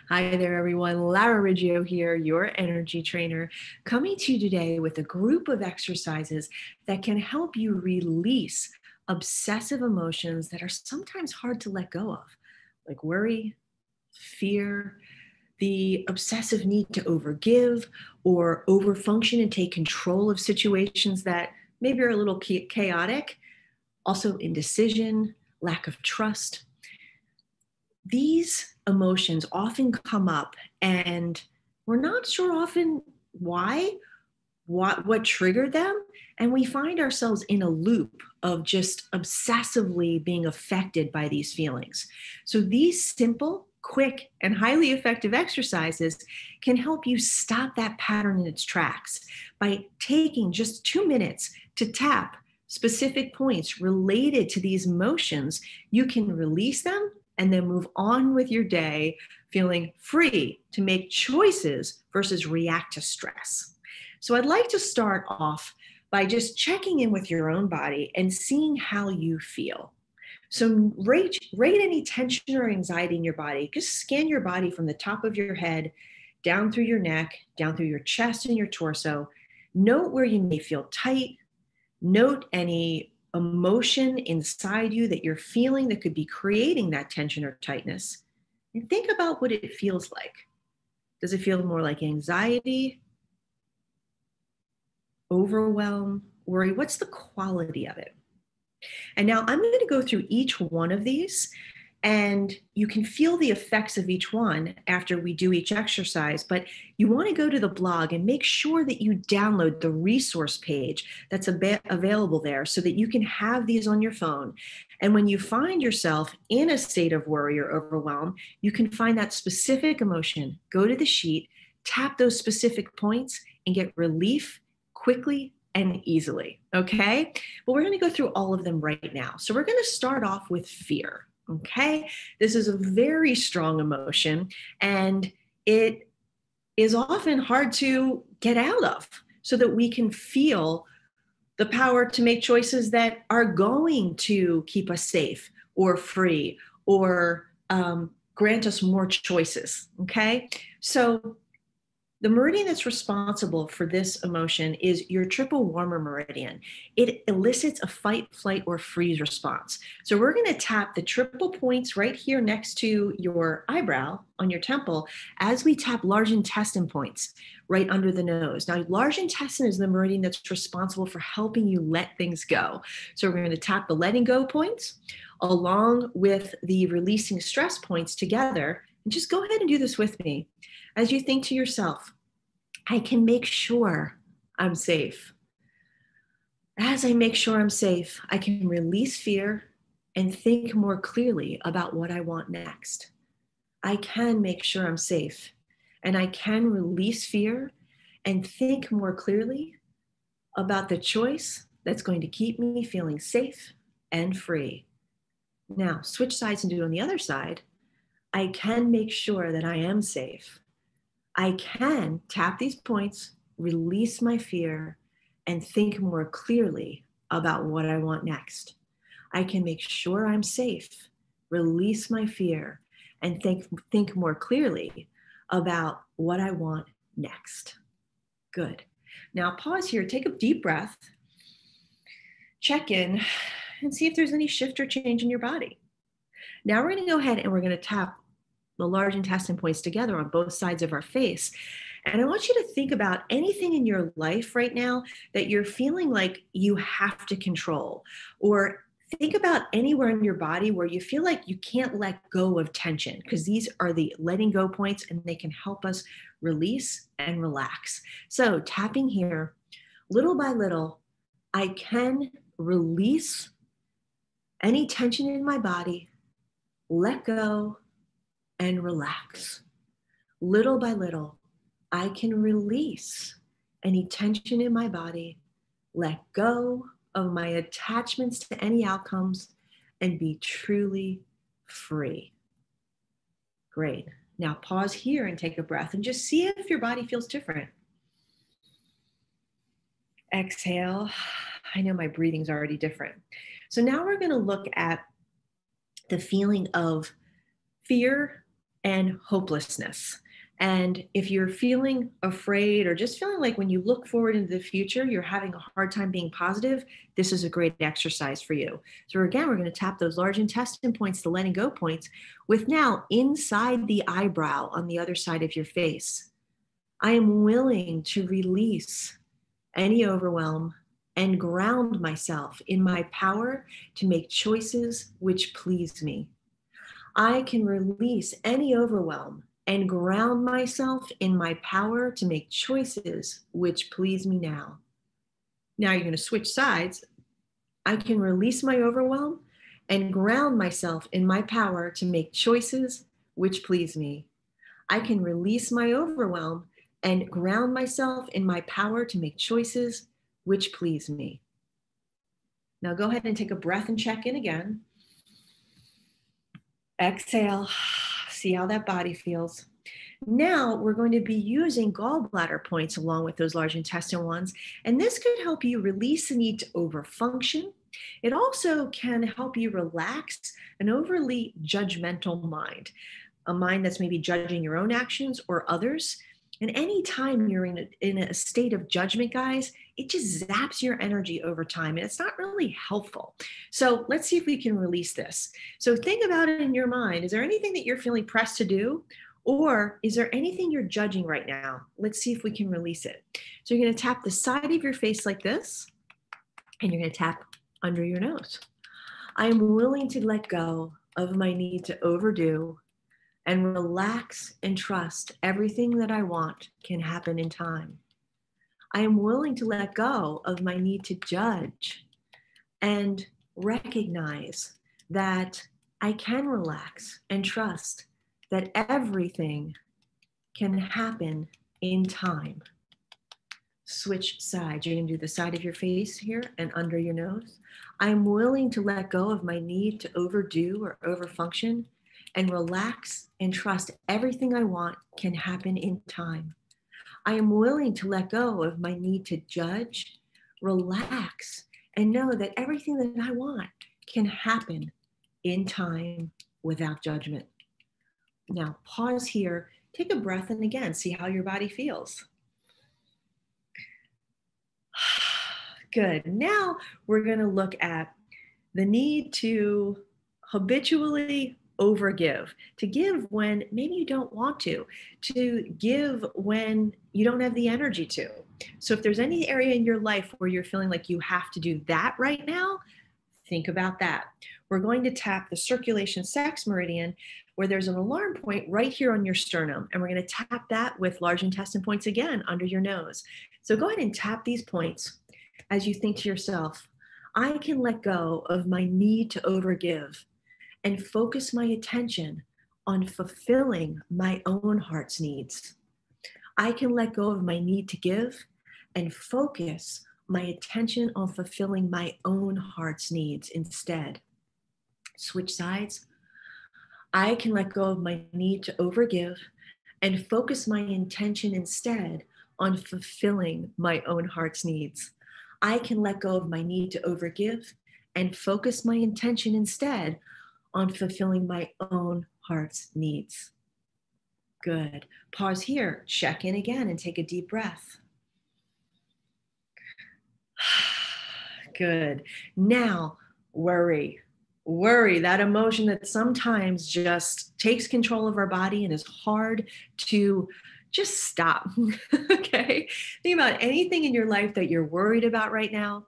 Hi there, everyone. Lara Riggio here, your energy trainer, coming to you today with a group of exercises that can help you release obsessive emotions that are sometimes hard to let go of, like worry, fear, the obsessive need to overgive or overfunction and take control of situations that maybe are a little chaotic, also indecision, lack of trust. These emotions often come up and we're not sure often why, what triggered them, and we find ourselves in a loop of just obsessively being affected by these feelings. So these simple, quick, and highly effective exercises can help you stop that pattern in its tracks by taking just 2 minutes to tap specific points related to these emotions. You can release them and then move on with your day feeling free to make choices versus react to stress. So I'd like to start off by just checking in with your own body and seeing how you feel. So rate any tension or anxiety in your body. Just scan your body from the top of your head, down through your neck, down through your chest and your torso. Note where you may feel tight. Note any emotion inside you that you're feeling that could be creating that tension or tightness. And think about what it feels like. Does it feel more like anxiety, overwhelm, worry? What's the quality of it? And now I'm going to go through each one of these, and you can feel the effects of each one after we do each exercise. But you want to go to the blog and make sure that you download the resource page that's available there so that you can have these on your phone. And when you find yourself in a state of worry or overwhelm, you can find that specific emotion, go to the sheet, tap those specific points, and get relief quickly and easily, okay? But we're gonna go through all of them right now. So we're gonna start off with fear, okay? This is a very strong emotion and it is often hard to get out of so that we can feel the power to make choices that are going to keep us safe or free or grant us more choices, okay? So the meridian that's responsible for this emotion is your triple warmer meridian. It elicits a fight, flight, or freeze response. So we're going to tap the triple points right here next to your eyebrow on your temple as we tap large intestine points right under the nose. Now, large intestine is the meridian that's responsible for helping you let things go. So we're going to tap the letting go points along with the releasing stress points together. And just go ahead and do this with me. As you think to yourself, I can make sure I'm safe. As I make sure I'm safe, I can release fear and think more clearly about what I want next. I can make sure I'm safe and I can release fear and think more clearly about the choice that's going to keep me feeling safe and free. Now, switch sides and do it on the other side. I can make sure that I am safe. I can tap these points, release my fear, and think more clearly about what I want next. I can make sure I'm safe, release my fear, and think more clearly about what I want next. Good. Now pause here, take a deep breath, check in, and see if there's any shift or change in your body. Now we're going to go ahead and we're going to tap the large intestine points together on both sides of our face. And I want you to think about anything in your life right now that you're feeling like you have to control, or think about anywhere in your body where you feel like you can't let go of tension, because these are the letting go points and they can help us release and relax. So tapping here, little by little, I can release any tension in my body, let go, and relax. Little by little, I can release any tension in my body, let go of my attachments to any outcomes, and be truly free. Great. Now pause here and take a breath and just see if your body feels different. Exhale. I know my breathing's already different. So now we're going to look at the feeling of fear and hopelessness. And if you're feeling afraid or just feeling like when you look forward into the future, you're having a hard time being positive, this is a great exercise for you. So again, we're going to tap those large intestine points, the letting go points, with now inside the eyebrow on the other side of your face. I am willing to release any overwhelm and ground myself in my power to make choices which please me. I can release any overwhelm and ground myself in my power to make choices which please me now. Now you're going to switch sides. I can release my overwhelm and ground myself in my power to make choices which please me. I can release my overwhelm and ground myself in my power to make choices which please me. Now go ahead and take a breath and check in again. Exhale, see how that body feels. Now we're going to be using gallbladder points along with those large intestine ones, and this could help you release the need to overfunction. It also can help you relax an overly judgmental mind, a mind that's maybe judging your own actions or others. And anytime you're in a state of judgment, guys, it just zaps your energy over time, and it's not really helpful. So let's see if we can release this. So think about it in your mind. Is there anything that you're feeling pressed to do? Or is there anything you're judging right now? Let's see if we can release it. So you're going to tap the side of your face like this, and you're going to tap under your nose. I am willing to let go of my need to overdo and relax and trust everything that I want can happen in time. I am willing to let go of my need to judge and recognize that I can relax and trust that everything can happen in time. Switch sides. You're going to do the side of your face here and under your nose. I'm willing to let go of my need to overdo or overfunction and relax and trust everything I want can happen in time. I am willing to let go of my need to judge, relax, and know that everything that I want can happen in time without judgment. Now pause here, take a breath, and again, see how your body feels. Good. Now we're going to look at the need to habitually overgive, to give when maybe you don't want to give when you don't have the energy to. So if there's any area in your life where you're feeling like you have to do that right now, think about that. We're going to tap the circulation sex meridian where there's an alarm point right here on your sternum. And we're going to tap that with large intestine points again under your nose. So go ahead and tap these points as you think to yourself, I can let go of my need to overgive and focus my attention on fulfilling my own heart's needs. I can let go of my need to give and focus my attention on fulfilling my own heart's needs instead. Switch sides. I can let go of my need to overgive and focus my intention instead on fulfilling my own heart's needs. I can let go of my need to overgive and focus my intention instead on fulfilling my own heart's needs. Good. Pause here, check in again, and take a deep breath. Good. Now, worry. Worry, that emotion that sometimes just takes control of our body and is hard to just stop. Okay. Think about anything in your life that you're worried about right now.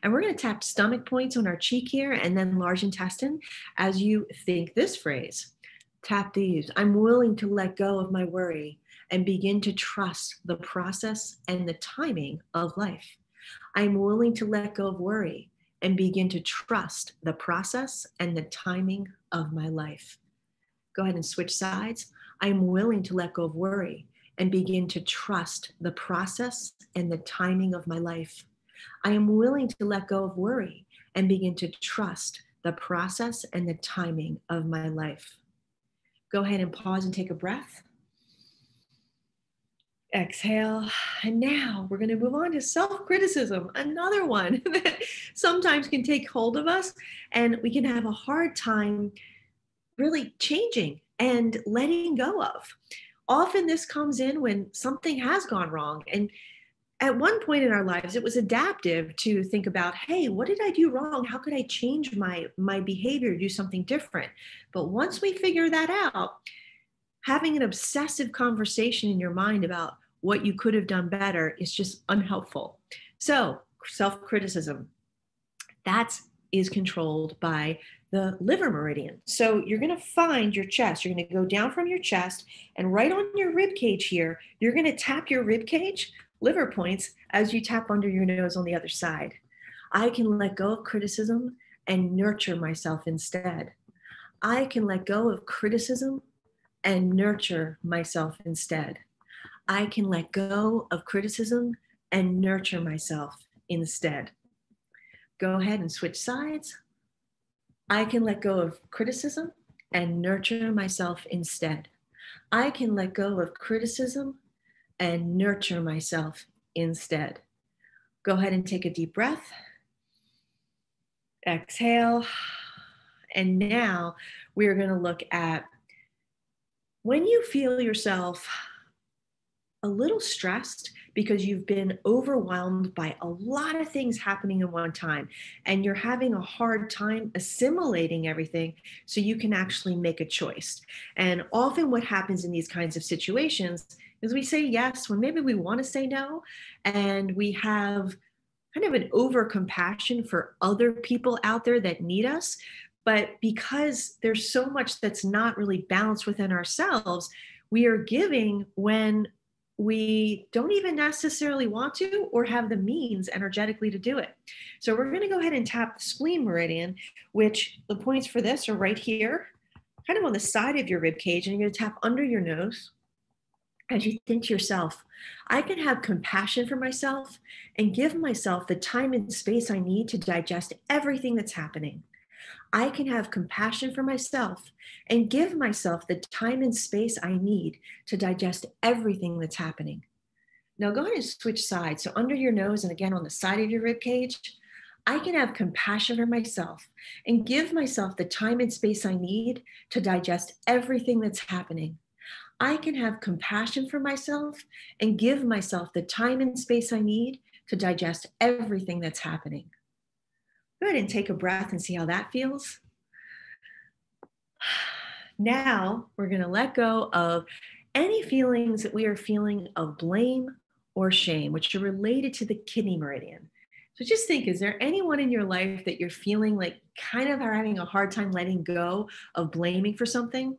And we're going to tap stomach points on our cheek here and then large intestine as you think this phrase. Tap these. I'm willing to let go of my worry and begin to trust the process and the timing of life. I'm willing to let go of worry and begin to trust the process and the timing of my life. Go ahead and switch sides. I'm willing to let go of worry and begin to trust the process and the timing of my life. I am willing to let go of worry and begin to trust the process and the timing of my life. Go ahead and pause and take a breath. Exhale. And now we're going to move on to self-criticism, another one that sometimes can take hold of us, and we can have a hard time really changing and letting go of. Often this comes in when something has gone wrong. And at one point in our lives, it was adaptive to think about, hey, what did I do wrong? How could I change my behavior, do something different? But once we figure that out, having an obsessive conversation in your mind about what you could have done better is just unhelpful. So self-criticism, that is controlled by the liver meridian. So you're going to find your chest. You're going to go down from your chest, and right on your rib cage here, you're going to tap your rib cage, liver points, as you tap under your nose on the other side. I can let go of criticism and nurture myself instead. I can let go of criticism and nurture myself instead. I can let go of criticism and nurture myself instead. Go ahead and switch sides. I can let go of criticism and nurture myself instead. I can let go of criticism and nurture myself instead. Go ahead and take a deep breath. Exhale. And now we're going to look at when you feel yourself a little stressed because you've been overwhelmed by a lot of things happening at one time, and you're having a hard time assimilating everything so you can actually make a choice. And often what happens in these kinds of situations is we say yes when maybe we want to say no, and we have kind of an over compassion for other people out there that need us. But because there's so much that's not really balanced within ourselves, we are giving when we don't even necessarily want to or have the means energetically to do it. So we're going to go ahead and tap the spleen meridian, which the points for this are right here, kind of on the side of your rib cage, and you're going to tap under your nose as you think to yourself, I can have compassion for myself and give myself the time and space I need to digest everything that's happening. I can have compassion for myself and give myself the time and space I need to digest everything that's happening. Now go ahead and switch sides. So under your nose and again on the side of your rib cage, I can have compassion for myself and give myself the time and space I need to digest everything that's happening. I can have compassion for myself and give myself the time and space I need to digest everything that's happening. Go ahead and take a breath and see how that feels. Now we're going to let go of any feelings that we are feeling of blame or shame, which are related to the kidney meridian. So just think, is there anyone in your life that you're feeling like kind of are having a hard time letting go of blaming for something?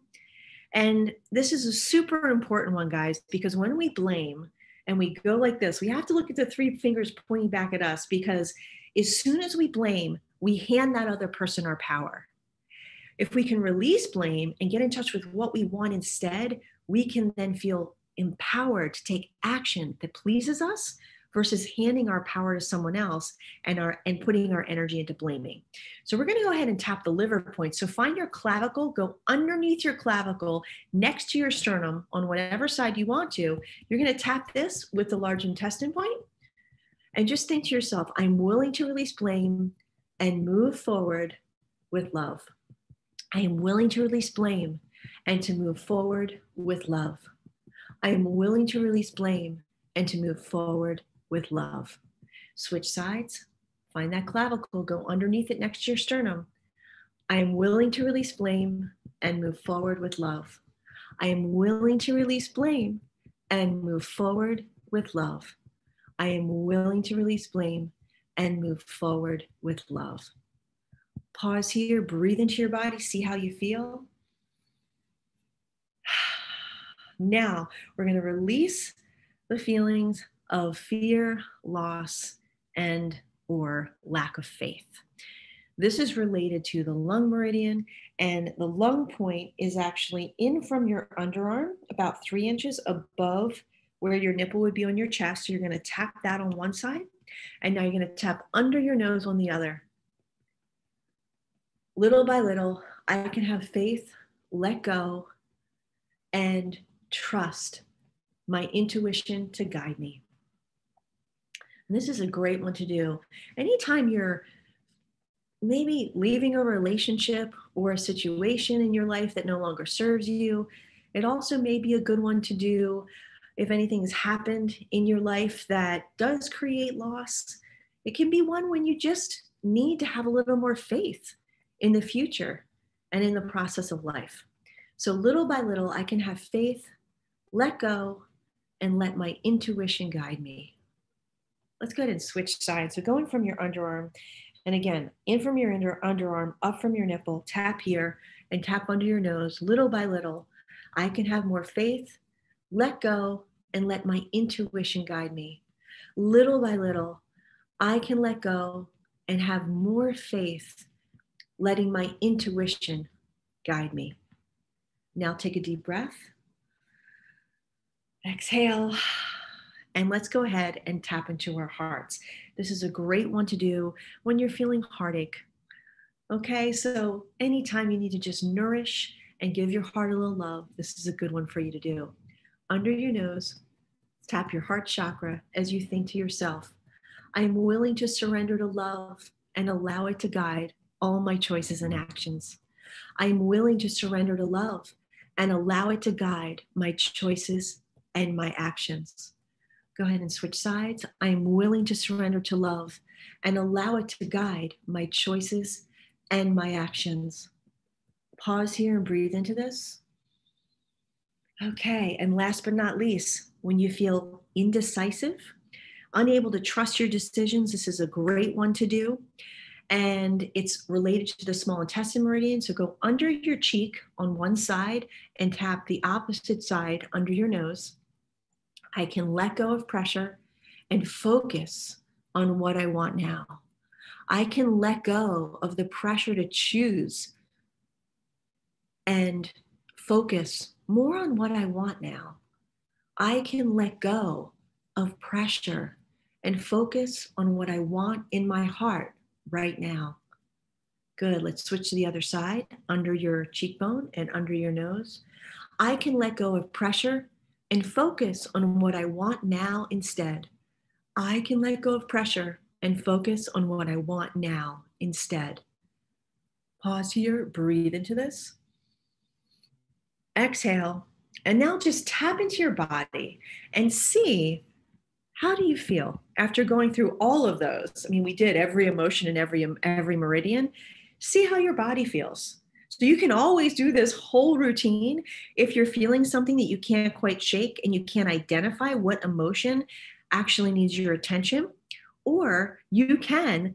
And this is a super important one, guys, because when we blame and we go like this, we have to look at the three fingers pointing back at us, because as soon as we blame, we hand that other person our power. If we can release blame and get in touch with what we want instead, we can then feel empowered to take action that pleases us versus handing our power to someone else and putting our energy into blaming. So we're going to go ahead and tap the liver point. So find your clavicle, go underneath your clavicle next to your sternum on whatever side you want to. You're going to tap this with the large intestine point. And just think to yourself, I'm willing to release blame and move forward with love. I am willing to release blame and to move forward with love. I am willing to release blame and to move forward with love. Switch sides, find that clavicle, go underneath it next to your sternum. I am willing to release blame and move forward with love. I am willing to release blame and move forward with love. I am willing to release blame and move forward with love. Pause here, breathe into your body, see how you feel. Now we're going to release the feelings of fear, loss, and or lack of faith. This is related to the lung meridian, and the lung point is actually in from your underarm, about 3 inches above where your nipple would be on your chest. So you're going to tap that on one side, and now you're going to tap under your nose on the other. Little by little, I can have faith, let go, and trust my intuition to guide me. And this is a great one to do. Anytime you're maybe leaving a relationship or a situation in your life that no longer serves you. It also may be a good one to do if anything has happened in your life that does create loss. It can be one when you just need to have a little more faith in the future and in the process of life. So little by little, I can have faith, let go, and let my intuition guide me. Let's go ahead and switch sides. So going from your underarm, and again, in from your underarm, up from your nipple, tap here and tap under your nose. Little by little, I can have more faith, let go, and let my intuition guide me. Little by little, I can let go and have more faith, letting my intuition guide me. Now take a deep breath. Exhale. And let's go ahead and tap into our hearts. This is a great one to do when you're feeling heartache. Okay, so anytime you need to just nourish and give your heart a little love, this is a good one for you to do. Under your nose, tap your heart chakra as you think to yourself, I am willing to surrender to love and allow it to guide all my choices and actions. I am willing to surrender to love and allow it to guide my choices and my actions. Go ahead and switch sides. I am willing to surrender to love and allow it to guide my choices and my actions. Pause here and breathe into this. Okay, and last but not least, when you feel indecisive, unable to trust your decisions, this is a great one to do. And it's related to the small intestine meridian. So go under your cheek on one side and tap the opposite side under your nose. I can let go of pressure and focus on what I want now. I can let go of the pressure to choose and focus more on what I want now. I can let go of pressure and focus on what I want in my heart right now. Good. Let's switch to the other side, under your cheekbone and under your nose. I can let go of pressure and focus on what I want now instead. I can let go of pressure and focus on what I want now instead. Pause here, breathe into this. Exhale, and now just tap into your body and see, how do you feel after going through all of those? I mean, we did every emotion and every meridian. See how your body feels. So you can always do this whole routine if you're feeling something that you can't quite shake and you can't identify what emotion actually needs your attention, or you can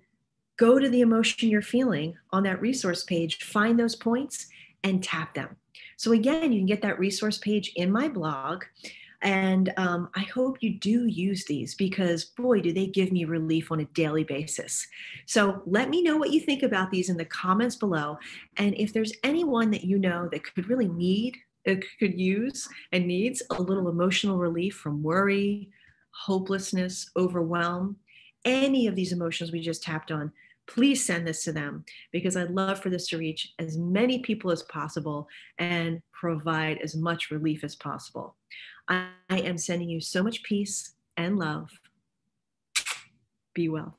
go to the emotion you're feeling on that resource page, find those points and tap them. So again, you can get that resource page in my blog. And I hope you do use these because, boy, do they give me relief on a daily basis. So let me know what you think about these in the comments below. And if there's anyone that you know that could really could use and needs a little emotional relief from worry, hopelessness, overwhelm, any of these emotions we just tapped on, please send this to them because I'd love for this to reach as many people as possible and provide as much relief as possible. I am sending you so much peace and love. Be well.